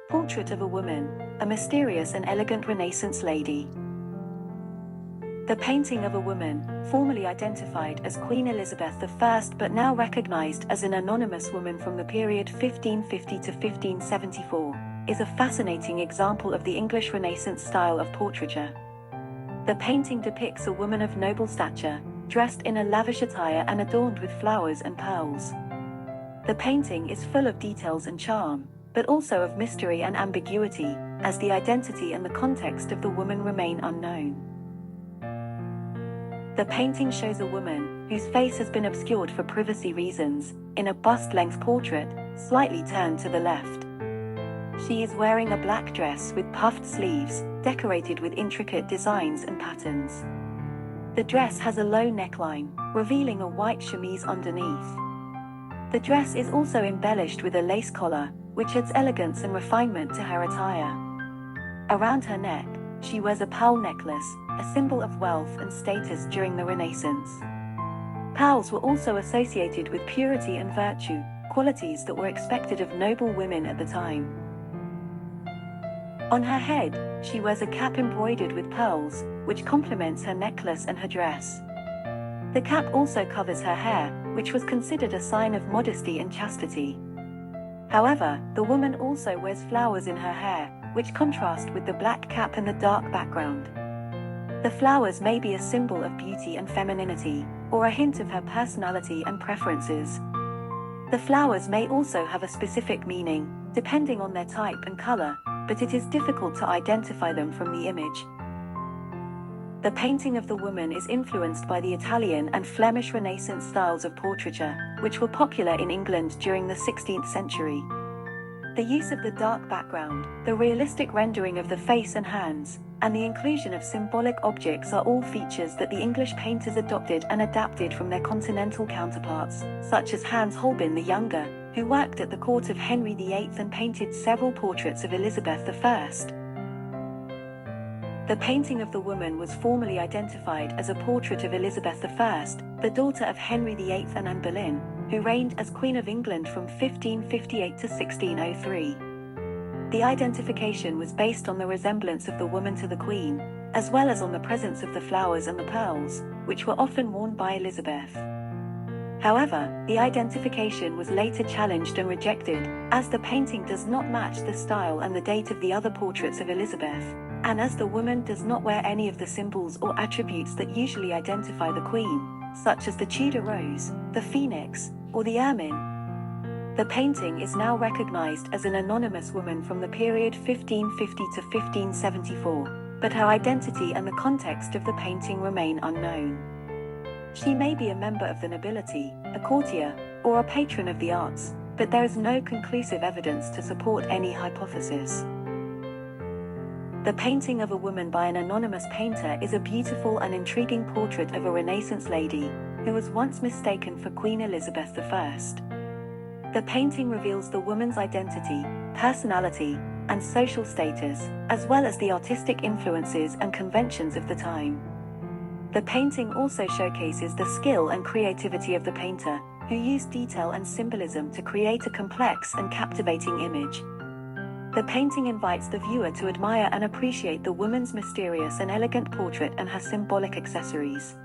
Portrait of a woman, a mysterious and elegant Renaissance lady. The painting of a woman, formerly identified as Queen Elizabeth I but now recognized as an anonymous woman from the period 1550 to 1574, is a fascinating example of the English Renaissance style of portraiture. The painting depicts a woman of noble stature, dressed in a lavish attire and adorned with flowers and pearls. The painting is full of details and charm, but also of mystery and ambiguity, as the identity and the context of the woman remain unknown. The painting shows a woman, whose face has been obscured for privacy reasons, in a bust-length portrait, slightly turned to the left. She is wearing a black dress with puffed sleeves, decorated with intricate designs and patterns. The dress has a low neckline, revealing a white chemise underneath. The dress is also embellished with a lace collar, which adds elegance and refinement to her attire. Around her neck, she wears a pearl necklace, a symbol of wealth and status during the Renaissance. Pearls were also associated with purity and virtue, qualities that were expected of noble women at the time. On her head, she wears a cap embroidered with pearls, which complements her necklace and her dress. The cap also covers her hair, which was considered a sign of modesty and chastity. However, the woman also wears flowers in her hair, which contrast with the black cap and the dark background. The flowers may be a symbol of beauty and femininity, or a hint of her personality and preferences. The flowers may also have a specific meaning, depending on their type and color, but it is difficult to identify them from the image. The painting of the woman is influenced by the Italian and Flemish Renaissance styles of portraiture, which were popular in England during the 16th century. The use of the dark background, the realistic rendering of the face and hands, and the inclusion of symbolic objects are all features that the English painters adopted and adapted from their continental counterparts, such as Hans Holbein the Younger, who worked at the court of Henry VIII and painted several portraits of Elizabeth I. The painting of the woman was formally identified as a portrait of Elizabeth I, the daughter of Henry VIII and Anne Boleyn, who reigned as Queen of England from 1558 to 1603. The identification was based on the resemblance of the woman to the Queen, as well as on the presence of the flowers and the pearls, which were often worn by Elizabeth. However, the identification was later challenged and rejected, as the painting does not match the style and the date of the other portraits of Elizabeth, and as the woman does not wear any of the symbols or attributes that usually identify the Queen, such as the Tudor rose, the phoenix, or the ermine. The painting is now recognized as an anonymous woman from the period 1550 to 1574, but her identity and the context of the painting remain unknown. She may be a member of the nobility, a courtier, or a patron of the arts, but there is no conclusive evidence to support any hypothesis. The painting of a woman by an anonymous painter is a beautiful and intriguing portrait of a Renaissance lady, who was once mistaken for Queen Elizabeth I. The painting reveals the woman's identity, personality, and social status, as well as the artistic influences and conventions of the time. The painting also showcases the skill and creativity of the painter, who used detail and symbolism to create a complex and captivating image. The painting invites the viewer to admire and appreciate the woman's mysterious and elegant portrait and her symbolic accessories.